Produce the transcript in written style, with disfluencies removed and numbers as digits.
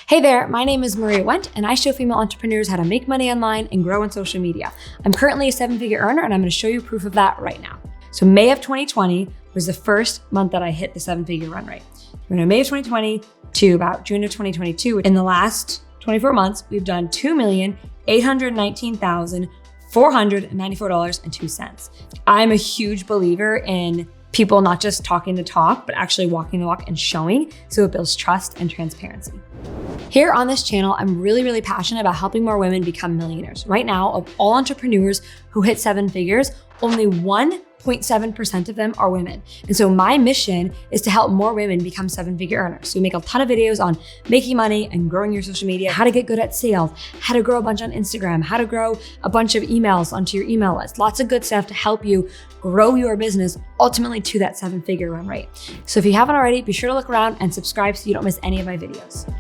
Hey there, my name is Maria Wendt, and I show female entrepreneurs how to make money online and grow on social media. I'm currently a 7-figure earner, and I'm going to show you proof of that right now. So May of 2020 was the first month that I hit the 7-figure run rate. From May of 2020 to about June of 2022, in the last 24 months, we've done $2,819,494.02. I'm a huge believer in people not just talking the talk, but actually walking the walk and showing, so it builds trust and transparency. Here on this channel, I'm really passionate about helping more women become millionaires. Right now, of all entrepreneurs who hit 7 figures, only 1.7% of them are women. And so my mission is to help more women become 7-figure earners. So we make a ton of videos on making money and growing your social media, how to get good at sales, how to grow a bunch on Instagram, how to grow a bunch of emails onto your email list. Lots of good stuff to help you grow your business ultimately to that 7-figure run rate. So if you haven't already, be sure to look around and subscribe so you don't miss any of my videos.